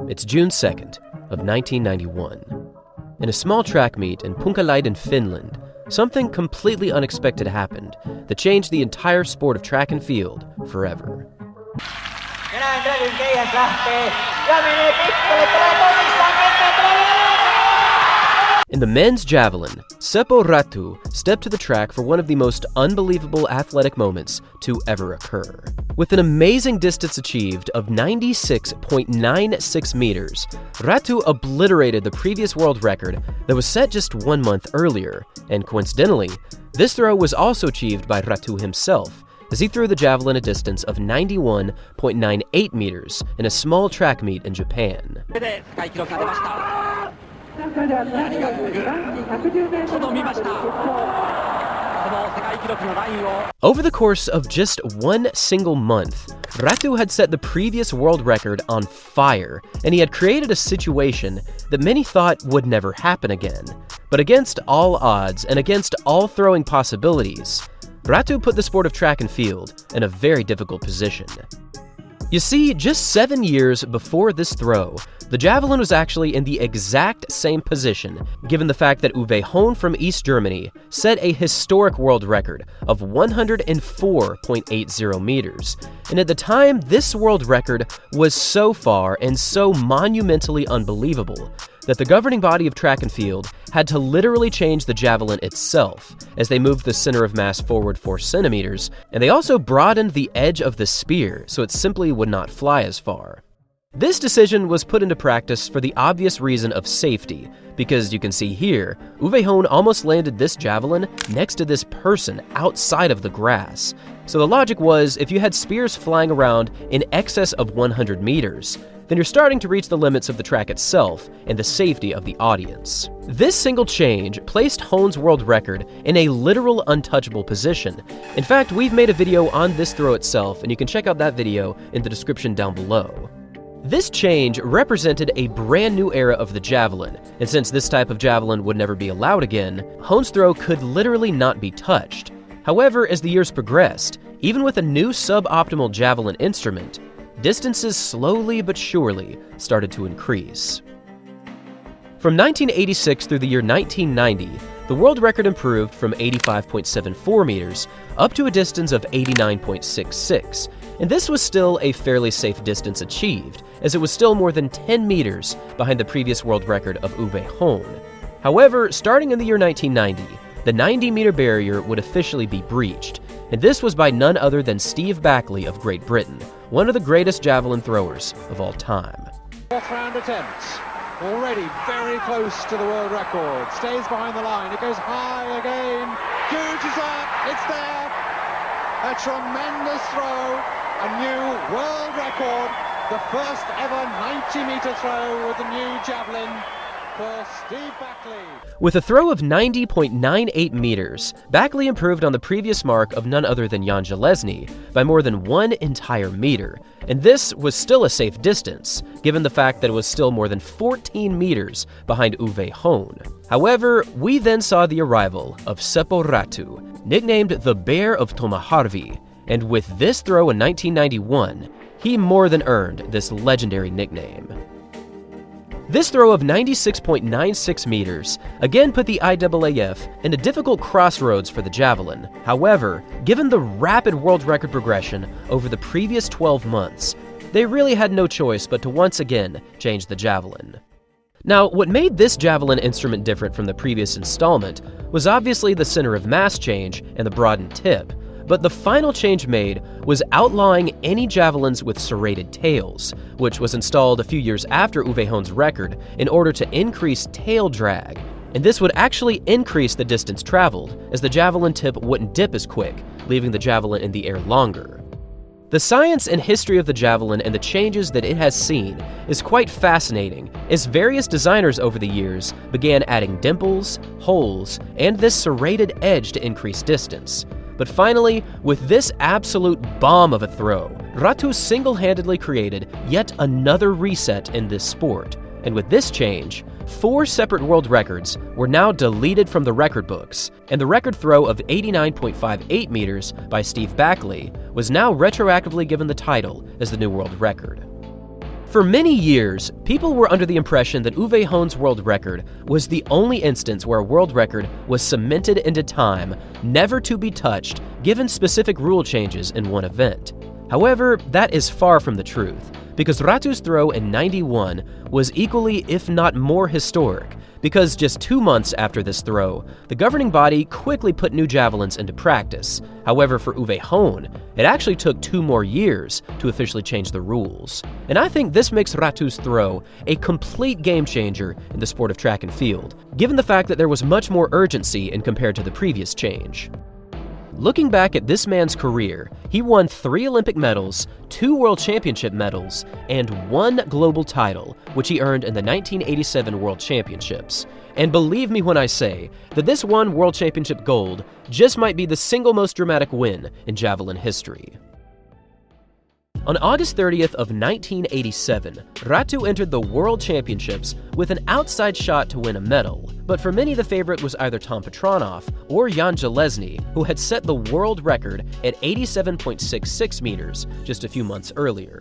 It's June 2nd of 1991. In a small track meet in Punkalaiden, Finland, something completely unexpected happened that changed the entire sport of track and field forever. In the men's javelin, Seppo Räty stepped to the track for one of the most unbelievable athletic moments to ever occur. With an amazing distance achieved of 96.96 meters, Räty obliterated the previous world record that was set just 1 month earlier, and coincidentally, this throw was also achieved by Räty himself, as he threw the javelin a distance of 91.98 meters in a small track meet in Japan. Over the course of just 1 single month, Räty had set the previous world record on fire, and he had created a situation that many thought would never happen again. But against all odds and against all throwing possibilities, Räty put the sport of track and field in a very difficult position. You see, just 7 years before this throw, the javelin was actually in the exact same position, given the fact that Uwe Hohn from East Germany set a historic world record of 104.80 meters. And at the time, this world record was so far and so monumentally unbelievable that the governing body of track and field had to literally change the javelin itself as they moved the center of mass forward 4 centimeters, and they also broadened the edge of the spear so it simply would not fly as far. This decision was put into practice for the obvious reason of safety, because you can see here, Uwe Hohn almost landed this javelin next to this person outside of the grass. So the logic was, if you had spears flying around in excess of 100 meters, then you're starting to reach the limits of the track itself and the safety of the audience. This single change placed Hohn's world record in a literal untouchable position. In fact, we've made a video on this throw itself, and you can check out that video in the description down below. This change represented a brand new era of the javelin, and since this type of javelin would never be allowed again, Hohn's throw could literally not be touched. However, as the years progressed, even with a new suboptimal javelin instrument, distances slowly but surely started to increase. From 1986 through the year 1990, the world record improved from 85.74 meters up to a distance of 89.66, and this was still a fairly safe distance achieved, as it was still more than 10 meters behind the previous world record of Uwe Hohn. However, starting in the year 1990, the 90-meter barrier would officially be breached, and this was by none other than Steve Backley of Great Britain, one of the greatest javelin throwers of all time. Fourth round attempt, already very close to the world record, stays behind the line, it goes high again, huge is up, it's there, a tremendous throw, a new world record, the first ever 90-meter throw with the new javelin for Steve Backley. With a throw of 90.98 meters, Backley improved on the previous mark of none other than Jan Železný by more than 1 entire meter, and this was still a safe distance, given the fact that it was still more than 14 meters behind Uwe Hohn. However, we then saw the arrival of Seppo Räty, nicknamed the Bear of Tomaharvi, and with this throw in 1991, he more than earned this legendary nickname. This throw of 96.96 meters again put the IAAF in a difficult crossroads for the javelin. However, given the rapid world record progression over the previous 12 months, they really had no choice but to once again change the javelin. Now, what made this javelin instrument different from the previous installment was obviously the center of mass change and the broadened tip, but the final change made was outlawing any javelins with serrated tails, which was installed a few years after Uwe Hohn's record in order to increase tail drag. And this would actually increase the distance traveled, as the javelin tip wouldn't dip as quick, leaving the javelin in the air longer. The science and history of the javelin and the changes that it has seen is quite fascinating, as various designers over the years began adding dimples, holes, and this serrated edge to increase distance. But finally, with this absolute bomb of a throw, Räty single-handedly created yet another reset in this sport. And with this change, 4 separate world records were now deleted from the record books, and the record throw of 89.58 meters by Steve Backley was now retroactively given the title as the new world record. For many years, people were under the impression that Uwe Hohn's world record was the only instance where a world record was cemented into time, never to be touched, given specific rule changes in one event. However, that is far from the truth, because Ratu's throw in '91 was equally, if not more, historic, because just 2 months after this throw, the governing body quickly put new javelins into practice. However, for Uwe Hohn, it actually took 2 more years to officially change the rules. And I think this makes Ratu's throw a complete game changer in the sport of track and field, given the fact that there was much more urgency in compared to the previous change. Looking back at this man's career, he won 3 Olympic medals, 2 World Championship medals, and 1 global title, which he earned in the 1987 World Championships. And believe me when I say that this 1 World Championship gold just might be the single most dramatic win in javelin history. On August 30th of 1987, Ratu entered the World Championships with an outside shot to win a medal, but for many the favorite was either Tom Petranoff or Jan Železný, who had set the world record at 87.66 meters just a few months earlier.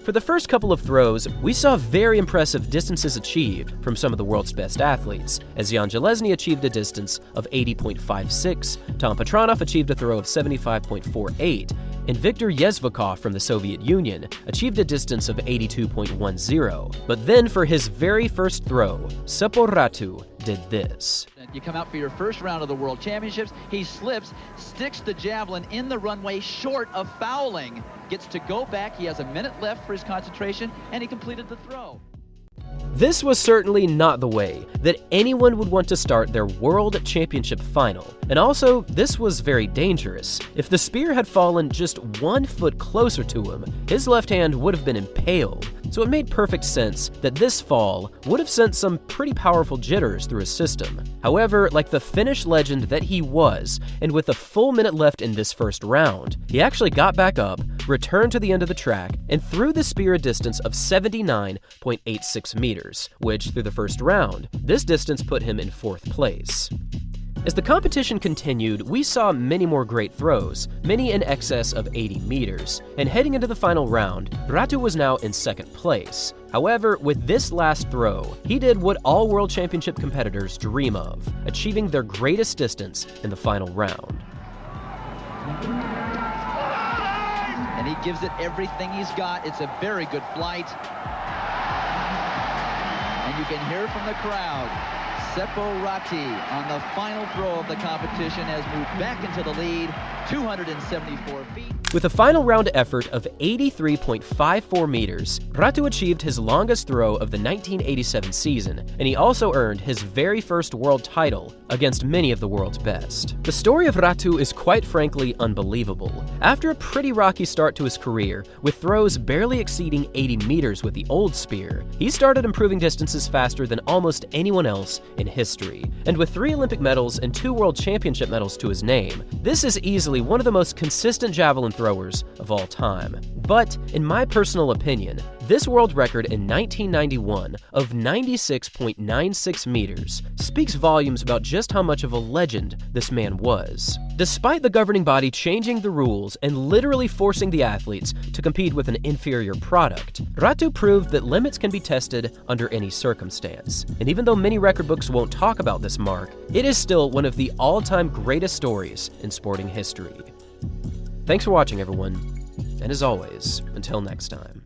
For the first couple of throws, we saw very impressive distances achieved from some of the world's best athletes, as Jan Železný achieved a distance of 80.56, Tom Petranoff achieved a throw of 75.48, and Viktor Yezvakov from the Soviet Union achieved a distance of 82.10. But then for his very first throw, Seppo Ratu did this. You come out for your first round of the World Championships, he slips, sticks the javelin in the runway short of fouling, gets to go back, he has a minute left for his concentration, and he completed the throw. This was certainly not the way that anyone would want to start their World Championship final. And also, this was very dangerous. If the spear had fallen just 1 foot closer to him, his left hand would have been impaled. So it made perfect sense that this fall would have sent some pretty powerful jitters through his system. However, like the Finnish legend that he was, and with a full minute left in this first round, he actually got back up, returned to the end of the track, and threw the spear a distance of 79.86 meters, which, through the first round, this distance put him in 4th place. As the competition continued, we saw many more great throws, many in excess of 80 meters, and heading into the final round, Ratu was now in 2nd place. However, with this last throw, he did what all World Championship competitors dream of, achieving their greatest distance in the final round. And he gives it everything he's got. It's a very good flight. And you can hear from the crowd, Seppo Ratu, on the final throw of the competition, has moved back into the lead, 274 feet. With a final round effort of 83.54 meters, Ratu achieved his longest throw of the 1987 season, and he also earned his very first world title against many of the world's best. The story of Ratu is quite frankly unbelievable. After a pretty rocky start to his career, with throws barely exceeding 80 meters with the old spear, he started improving distances faster than almost anyone else in history. And with 3 Olympic medals and 2 World Championship medals to his name, this is easily one of the most consistent javelin throwers of all time. But, in my personal opinion, this world record in 1991 of 96.96 meters speaks volumes about just how much of a legend this man was. Despite the governing body changing the rules and literally forcing the athletes to compete with an inferior product, Ratu proved that limits can be tested under any circumstance. And even though many record books won't talk about this mark, it is still one of the all-time greatest stories in sporting history. Thanks for watching, everyone, and as always, until next time.